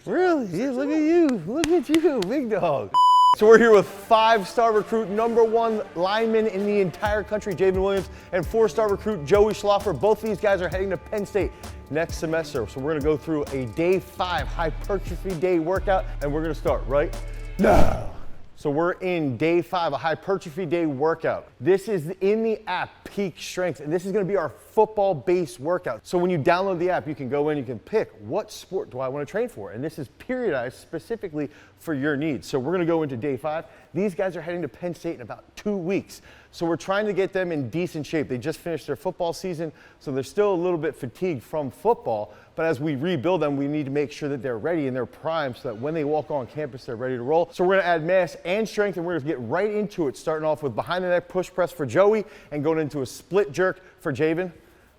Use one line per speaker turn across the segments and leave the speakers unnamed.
Really? Yeah, look at you. Look at you, big dog. So we're here with 5-star recruit, #1 lineman in the entire country, Javen Williams, and 4-star recruit, Joey Schalffer. Both of these guys are heading to Penn State next semester. So we're gonna go through a day 5 hypertrophy day workout, and we're gonna start right now. So we're in day 5, a hypertrophy day workout. This is in the app, Peak Strength, and this is gonna be our football-based workout. So when you download the app, you can go in, you can pick what sport do I wanna train for, and this is periodized specifically for your needs. So we're gonna go into day 5. These guys are heading to Penn State in about 2 weeks. So we're trying to get them in decent shape. They just finished their football season, so they're still a little bit fatigued from football, but as we rebuild them, we need to make sure that they're ready and they're primed so that when they walk on campus, they're ready to roll. So we're gonna add mass and strength, and we're gonna get right into it, starting off with behind the neck push press for Joey and going into a split jerk for Javen.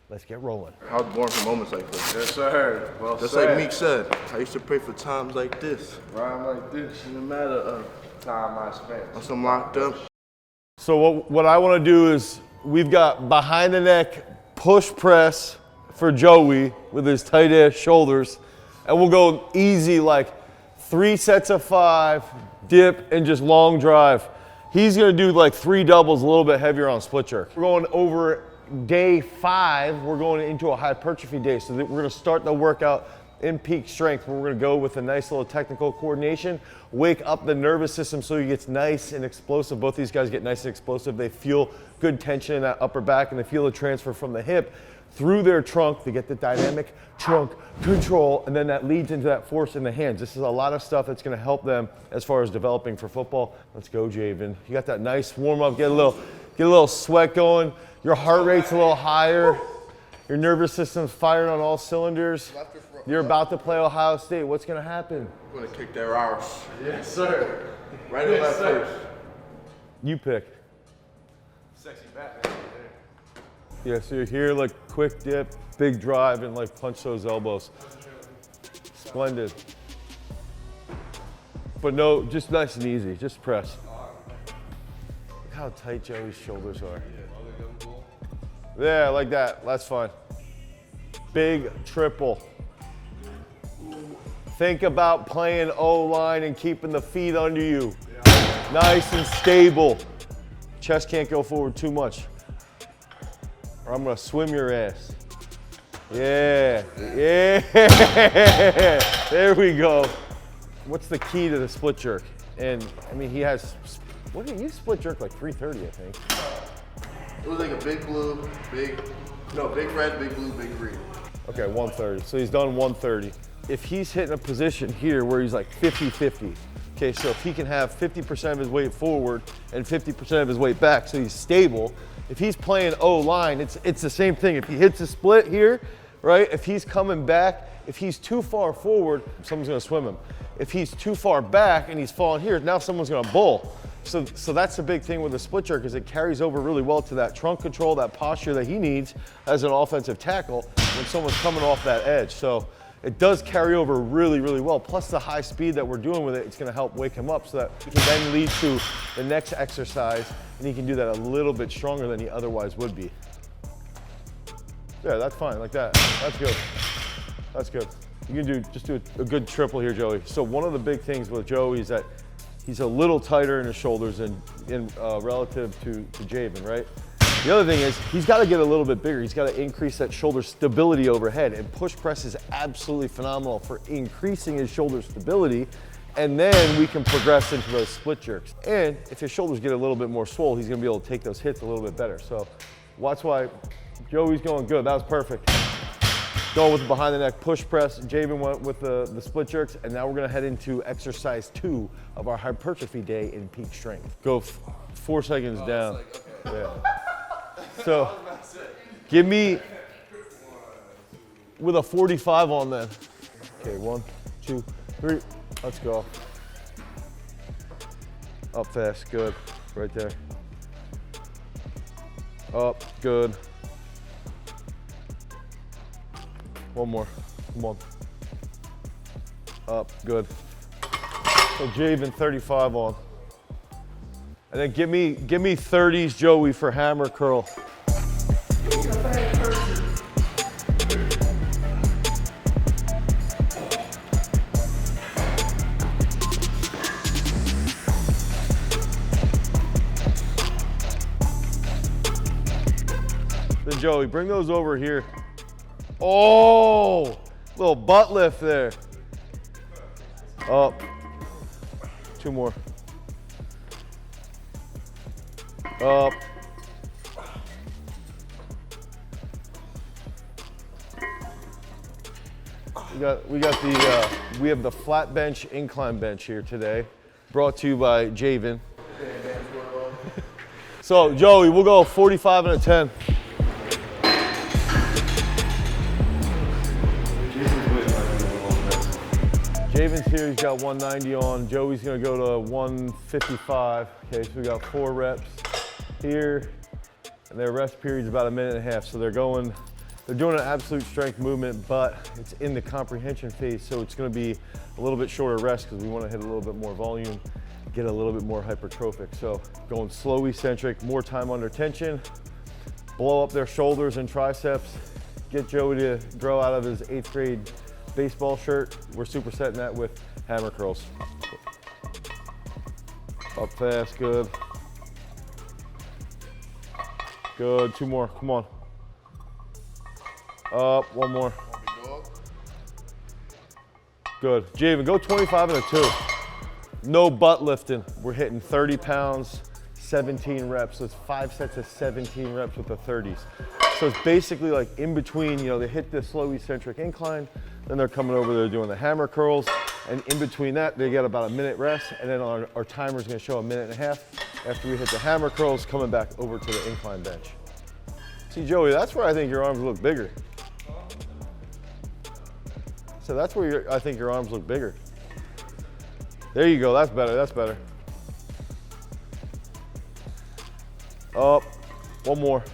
Let's get rolling.
I was born for moments like this.
Yes, sir. Well
Just
said.
like Meek said, I used to pray for times like this.
Rhyme like this.
No matter
Time I spent.
once I'm locked up.
So what I wanna do is, we've got behind the neck push press for Joey with his tight ass shoulders, and we'll go easy, like 3 sets of 5, dip, and just long drive. He's gonna do like 3 doubles, a little bit heavier on split jerk. We're going over day 5, we're going into a hypertrophy day. So we're gonna start the workout in peak strength, where we're gonna go with a nice little technical coordination, wake up the nervous system so he gets nice and explosive. Both these guys get nice and explosive. They feel good tension in that upper back, and they feel the transfer from the hip through their trunk to get the dynamic trunk control, and then that leads into that force in the hands. This is a lot of stuff that's gonna help them as far as developing for football. Let's go, Javen. You got that nice warm up, get a little sweat going. Your heart rate's a little higher. Your nervous system's firing on all cylinders. You're about to play Ohio State. What's gonna happen?
I'm gonna kick their ass.
Yes, sir.
Right in left first.
You pick.
Sexy Batman.
Yeah, so you're here, like quick dip, big drive, and like punch those elbows. Splendid. But no, just nice and easy, just press. Look how tight Joey's shoulders are. Yeah, like that, that's fine. Big triple. Think about playing O-line and keeping the feet under you. Nice and stable. Chest can't go forward too much, or I'm gonna swim your ass. Yeah, yeah, there we go. What's the key to the split jerk? And I mean, he has, what did you split jerk like 330, I think.
It was like a big blue, big red, big blue, big green.
Okay, 130, so he's done 130. If he's hitting a position here where he's like 50-50, okay, so if he can have 50% of his weight forward and 50% of his weight back, so he's stable. If he's playing O-line, it's the same thing. If he hits a split here, right, if he's coming back, if he's too far forward, someone's gonna swim him. If he's too far back and he's falling here, now someone's gonna bull. So that's the big thing with the split jerk, is it carries over really well to that trunk control, that posture that he needs as an offensive tackle when someone's coming off that edge. So it does carry over really, really well. Plus the high speed that we're doing with it, it's gonna help wake him up so that he can then lead to the next exercise, and he can do that a little bit stronger than he otherwise would be. Yeah, that's fine, like that. That's good. That's good. You can just do a good triple here, Joey. So one of the big things with Joey is that he's a little tighter in his shoulders in relative to Javen, right? The other thing is he's got to get a little bit bigger. He's got to increase that shoulder stability overhead, and push press is absolutely phenomenal for increasing his shoulder stability, and then we can progress into those split jerks. And if his shoulders get a little bit more swole, he's gonna be able to take those hits a little bit better. So watch why Joey's going good. That was perfect. Going with the behind the neck push press. Javen went with the split jerks, and now we're gonna head into exercise 2 of our hypertrophy day in peak strength. Go 4 seconds down.
Like, okay.
Yeah. So give me with a 45 on then. Okay, 1, 2, 3, let's go. Up fast, good, right there. Up, good. One more, come on. Up, good. So Javen, 35 on. And then give me 30s Joey for hammer curl. Joey, bring those over here. Oh, little butt lift there. Up. 2 more. Up. We have the flat bench incline bench here today, brought to you by Javen. So Joey, we'll go 45 and a 10. Javen's here, he's got 190 on. Joey's gonna go to 155. Okay, so we got 4 reps here, and their rest period's about 1.5 minutes. So they're doing an absolute strength movement, but it's in the comprehension phase, so it's gonna be a little bit shorter rest because we wanna hit a little bit more volume, get a little bit more hypertrophic. So going slow eccentric, more time under tension, blow up their shoulders and triceps, get Joey to grow out of his 8th grade baseball shirt. We're supersetting that with hammer curls. Up fast, good. Good, 2 more, come on. Up, 1 more. Good. Javen, go 25 and a 2. No butt lifting. We're hitting 30 pounds, 17 reps. So it's 5 sets of 17 reps with the 30s. So it's basically like in between, you know, they hit the slow eccentric incline, then they're coming over, they're doing the hammer curls, and in between that, they get about 1 minute rest, and then our timer's gonna show 1.5 minutes after we hit the hammer curls, coming back over to the incline bench. See, Joey, that's where I think your arms look bigger. So that's where I think your arms look bigger. There you go, that's better, that's better. Up, 1 more.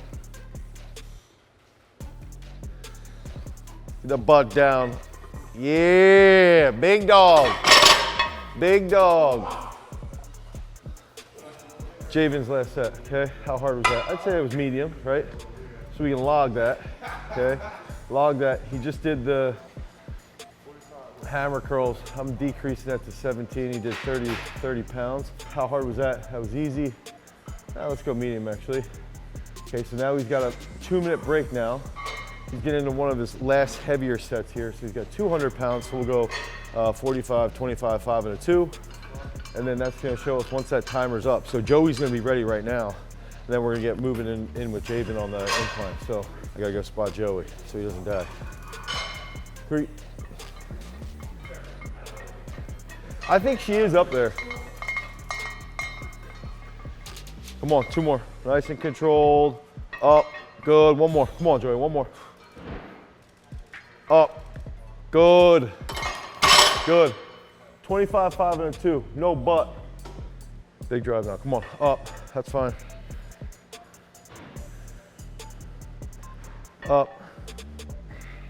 The butt down. Yeah, big dog. Big dog. Javen's last set, okay? How hard was that? I'd say it was medium, right? So we can log that, okay? Log that. He just did the hammer curls. I'm decreasing that to 17. He did 30 pounds. How hard was that? That was easy. Now let's go medium, actually. Okay, so now he's got a 2-minute break now. He's getting into one of his last heavier sets here. So he's got 200 pounds, so we'll go 45, 25, 5 and a 2. And then that's gonna show us once that timer's up. So Joey's gonna be ready right now. And then we're gonna get moving in with Javen on the incline. So I gotta go spot Joey so he doesn't die. 3. I think she is up there. Come on, 2 more. Nice and controlled. Up, good, 1 more. Come on, Joey, 1 more. Up, good, good. 25, 5 and a 2, no butt. Big drive now, come on, up, that's fine. Up,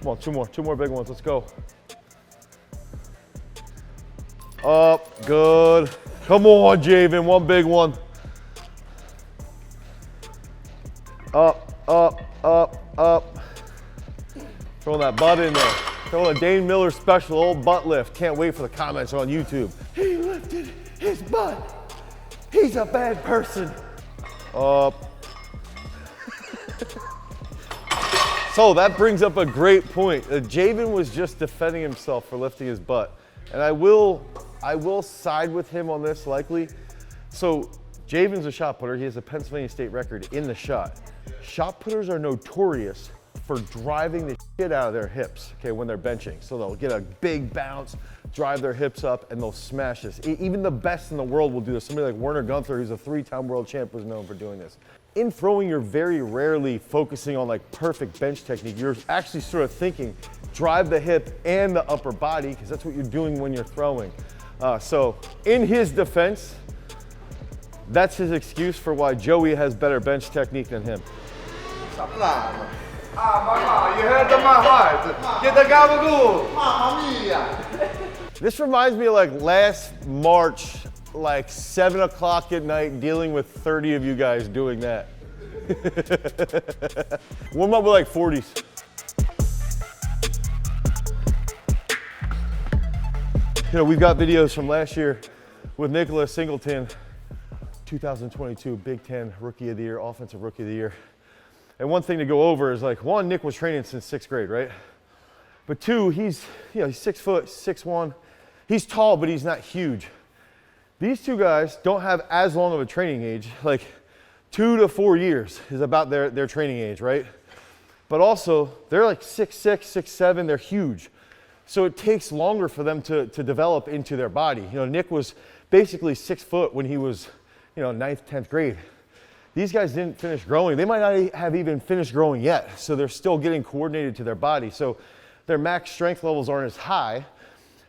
come on, 2 more big ones, let's go. Up, good. Come on, Javen, 1 big one. Up, up, up, up. Throw that butt in there. Throw a Dane Miller special old butt lift. Can't wait for the comments on YouTube. He lifted his butt. He's a bad person. Up. So that brings up a great point. Javen was just defending himself for lifting his butt. And I will side with him on this likely. So Javen's a shot putter. He has a Pennsylvania State record in the shot. Shot putters are notorious for driving the shit out of their hips, okay, when they're benching. So they'll get a big bounce, drive their hips up, and they'll smash this. Even the best in the world will do this. Somebody like Werner Gunther, who's a 3-time world champ, was known for doing this. In throwing, you're very rarely focusing on like perfect bench technique. You're actually sort of thinking, drive the hip and the upper body, because that's what you're doing when you're throwing. So in his defense, that's his excuse for why Joey has better bench technique than him.
Mama, you heard my heart. Get the gabagool. Mamma mia.
This reminds me of like last March, like 7 o'clock at night, dealing with 30 of you guys doing that. Warm up with like 40s. You know, we've got videos from last year with Nicholas Singleton, 2022 Big Ten Rookie of the Year, Offensive Rookie of the Year. And one thing to go over is like, one, Nick was training since 6th grade, right? But two, he's 6 foot, 6'1". He's tall, but he's not huge. These two guys don't have as long of a training age, like 2 to 4 years is about their training age, right? But also, they're like 6'6", 6'7", they're huge. So it takes longer for them to develop into their body. You know, Nick was basically 6 foot when he was, 9th, 10th grade. These guys didn't finish growing. They might not have even finished growing yet. So they're still getting coordinated to their body. So their max strength levels aren't as high.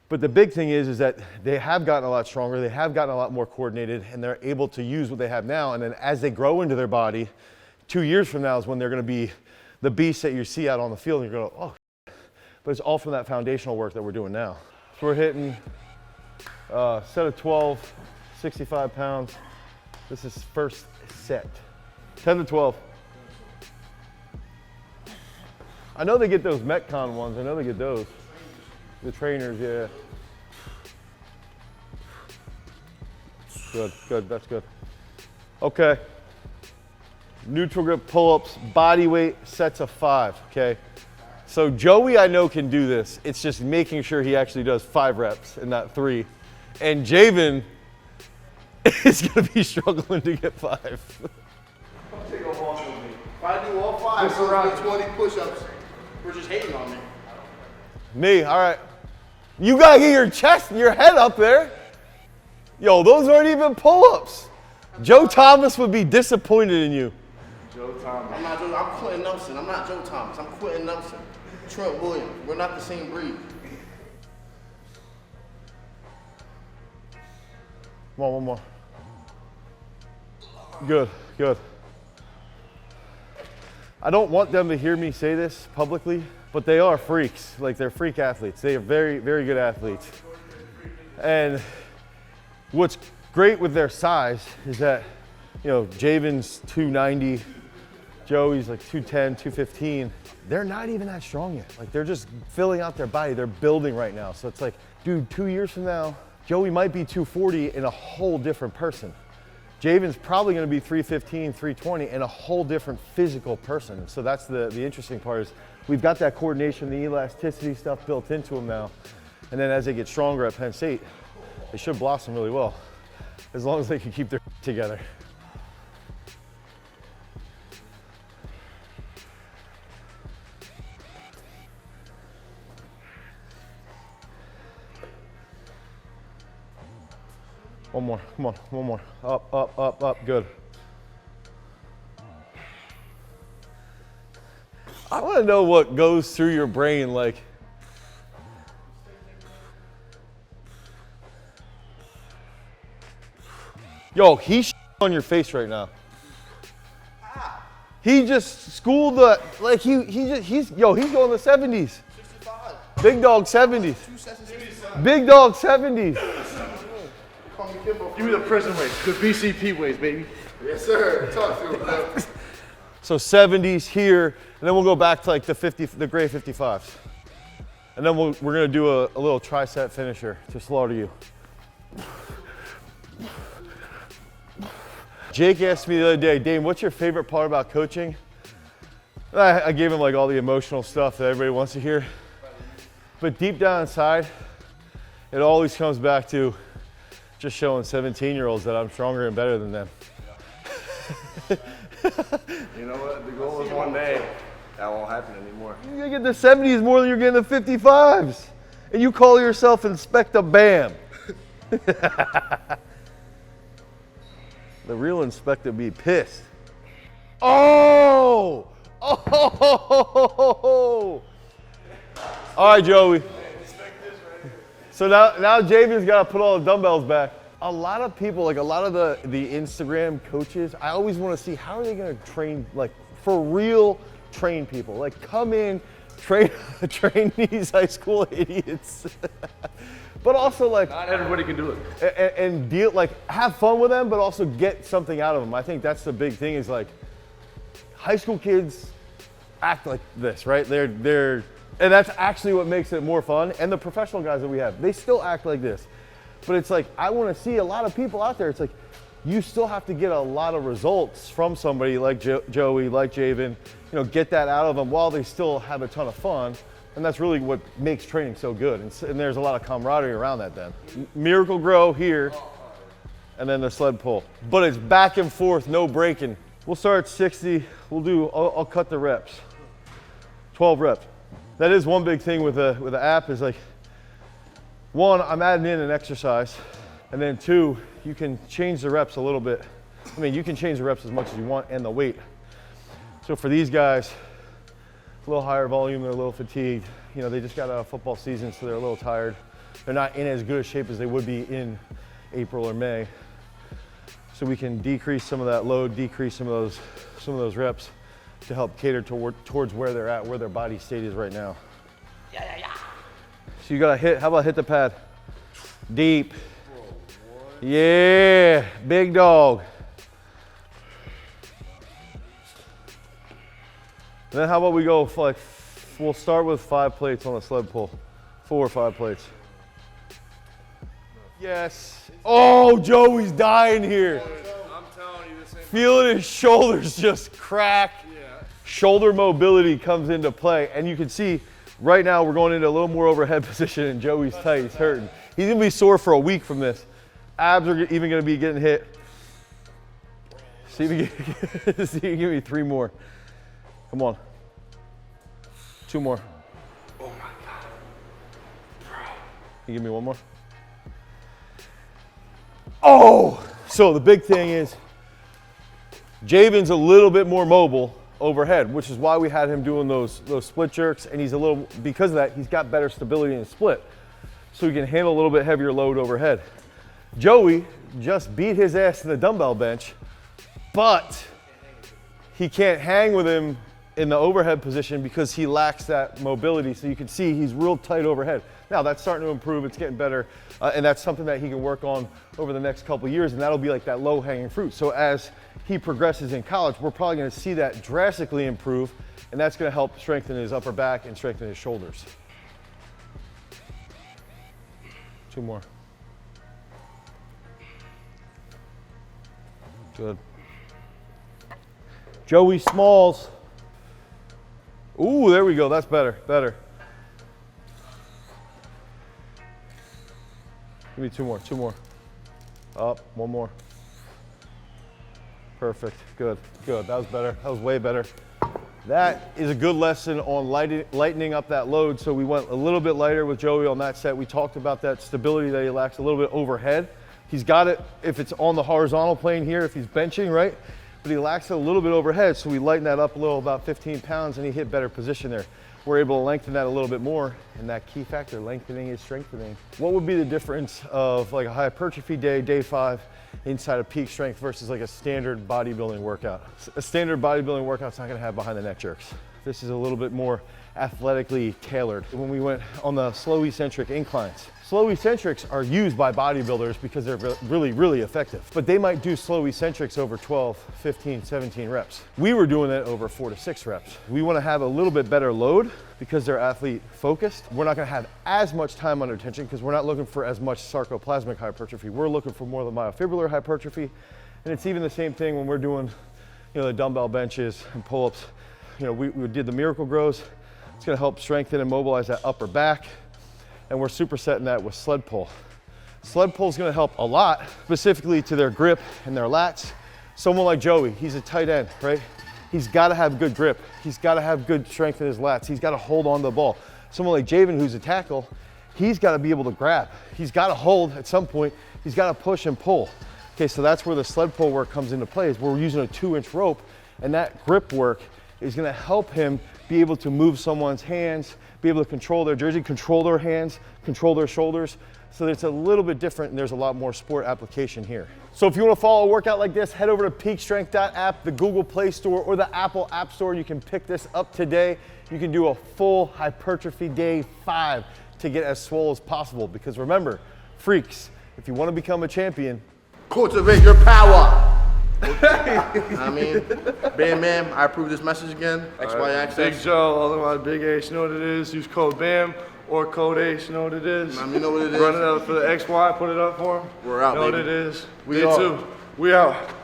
But the big thing is that they have gotten a lot stronger. They have gotten a lot more coordinated, and they're able to use what they have now. And then as they grow into their body, 2 years from now is when they're going to be the beast that you see out on the field. And you're going, oh. But it's all from that foundational work that we're doing now. So we're hitting set of 12, 65 pounds. This is first set. 10 to 12. I know they get those Metcon ones. I know they get those. The trainers, yeah. Good, good, that's good. Okay. Neutral grip pull-ups, body weight, sets of 5, okay? So Joey, I know, can do this. It's just making sure he actually does 5 reps and not 3. And Javen is gonna be struggling to get 5.
Take a walk with me. If I do all 5, so around 20 push-ups, we're just hating on me.
Me, all right. You gotta get your chest and your head up there. Yo, those aren't even pull-ups. Joe Thomas would be disappointed in you.
Joe Thomas. I'm not Joe, I'm Quentin Nelson. I'm not Joe Thomas. I'm Quentin Nelson. Trent Williams. We're not the same breed.
Come on, one more. Good, good. I don't want them to hear me say this publicly, but they are freaks. Like, they're freak athletes. They are very, very good athletes. And what's great with their size is that, Javen's 290, Joey's like 210, 215. They're not even that strong yet. Like, they're just filling out their body. They're building right now. So it's like, dude, 2 years from now, Joey might be 240 and a whole different person. Javen's probably going to be 315, 320 and a whole different physical person. So that's the interesting part is we've got that coordination, the elasticity stuff built into them now. And then as they get stronger at Penn State, they should blossom really well, as long as they can keep their together. One more, come on, one more. Up, up, up, up, good. I want to know what goes through your brain, like. Yo, he's on your face right now. He just schooled the, like he's going the 70s.
65.
Big dog 70s. Big dog 70s.
Give me the prison weights, the BCP weights, baby.
Yes, sir. Talk to him, bro.
So 70s here, and then we'll go back to like the gray 55s. And then we're gonna do a little tricep finisher to slaughter you. Jake asked me the other day, Dane, what's your favorite part about coaching? I gave him like all the emotional stuff that everybody wants to hear. But deep down inside, it always comes back to just showing 17-year-olds that I'm stronger and better than them.
You know what? The goal is one day that won't happen anymore.
You're gonna get the 70s more than you're getting the 55s. And you call yourself Inspector Bam. The real inspector be pissed. Oh! Oh! All right, Joey. So now Javen's got to put all the dumbbells back. A lot of people, like a lot of the Instagram coaches, I always want to see how are they going to train, like for real train people. Like come in, train these high school idiots. But also like
Not everybody can do it.
and deal, like have fun with them, but also get something out of them. I think that's the big thing is like high school kids act like this, right? And that's actually what makes it more fun. And the professional guys that we have, they still act like this. But it's like, I want to see a lot of people out there. It's like, you still have to get a lot of results from somebody like Joey, like Javen, get that out of them while they still have a ton of fun. And that's really what makes training so good. And there's a lot of camaraderie around that then. Miracle Grow here, and then the sled pull. But it's back and forth, no breaking. We'll start at 60. I'll cut the reps. 12 reps. That is one big thing with the app is like, one, I'm adding in an exercise. And then two, you can change the reps a little bit. I mean, you can change the reps as much as you want and the weight. So for these guys, a little higher volume, they're a little fatigued. They just got out of football season, so they're a little tired. They're not in as good a shape as they would be in April or May. So we can decrease some of that load, decrease some of those reps to help cater towards where they're at, where their body state is right now. Yeah. So you gotta hit, how about hit the pad? Deep. Yeah, big dog. Then how about we go for we'll start with 5 plates on the sled pull. 4 or 5 plates. Yes. Oh, Joey's dying here.
I'm telling you, this ain't
Feeling his shoulders just crack.
Yeah.
Shoulder mobility comes into play. And you can see right now we're going into a little more overhead position and Joey's tight, he's hurting. He's gonna be sore for a week from this. Abs are even gonna be getting hit. See if you can give me 3 more. Come on. 2 more.
Oh my God. Bro.
Can you give me 1 more? Oh! So the big thing is, Javen's a little bit more mobile overhead, which is why we had him doing those split jerks, and because of that, he's got better stability in the split. So he can handle a little bit heavier load overhead. Joey just beat his ass in the dumbbell bench, but he can't hang with him in the overhead position because he lacks that mobility. So you can see he's real tight overhead. Now that's starting to improve, it's getting better, and that's something that he can work on over the next couple of years, and that'll be like that low hanging fruit. So as he progresses in college, we're probably gonna see that drastically improve, and that's gonna help strengthen his upper back and strengthen his shoulders. 2 more. Good. Joey Smalls. Ooh, there we go, that's better. Give me 2 more. Up, 1 more. Perfect, good. That was better, that was way better. That is a good lesson on lightening up that load. So we went a little bit lighter with Joey on that set. We talked about that stability that he lacks a little bit overhead. He's got it if it's on the horizontal plane here, if he's benching, right? But he lacks it a little bit overhead, so we lightened that up a little, about 15 pounds, and he hit better position there. We're able to lengthen that a little bit more, and that key factor, lengthening is strengthening. What would be the difference of like a hypertrophy day, day 5, inside of peak strength versus like a standard bodybuilding workout? A standard bodybuilding workout's not gonna have behind the neck jerks. This is a little bit more athletically tailored. When we went on the slow eccentric inclines, slow eccentrics are used by bodybuilders because they're really, really effective. But they might do slow eccentrics over 12, 15, 17 reps. We were doing it over 4 to 6 reps. We want to have a little bit better load because they're athlete focused. We're not going to have as much time under tension because we're not looking for as much sarcoplasmic hypertrophy. We're looking for more of the myofibrillar hypertrophy. And it's even the same thing when we're doing, the dumbbell benches and pull-ups. We did the Miracle Grows. It's going to help strengthen and mobilize that upper back. And we're supersetting that with sled pull. Sled pull is going to help a lot, specifically to their grip and their lats. Someone like Joey, he's a tight end, right? He's got to have good grip. He's got to have good strength in his lats. He's got to hold on to the ball. Someone like Javen, who's a tackle, he's got to be able to grab. He's got to hold at some point. He's got to push and pull. Okay, so that's where the sled pull work comes into play, is we're using a 2-inch rope, and that grip work is going to help him be able to move someone's hands, be able to control their jersey, control their hands, control their shoulders. So it's a little bit different, and there's a lot more sport application here. So if you want to follow a workout like this, head over to peakstrength.app, the Google Play Store, or the Apple App Store. You can pick this up today. You can do a full hypertrophy day 5 to get as swole as possible. Because remember, freaks, if you want to become a champion,
cultivate your power. I mean, Bam, I approve this message again. XY access.
Big Joe, all of my big H, you know what it is. Use code BAM or code H, you know what it is.
You know what it is.
Run it up for the XY, put it up for him.
We're out,
you know
baby.
what it is.
We
Day
are.
2. We out.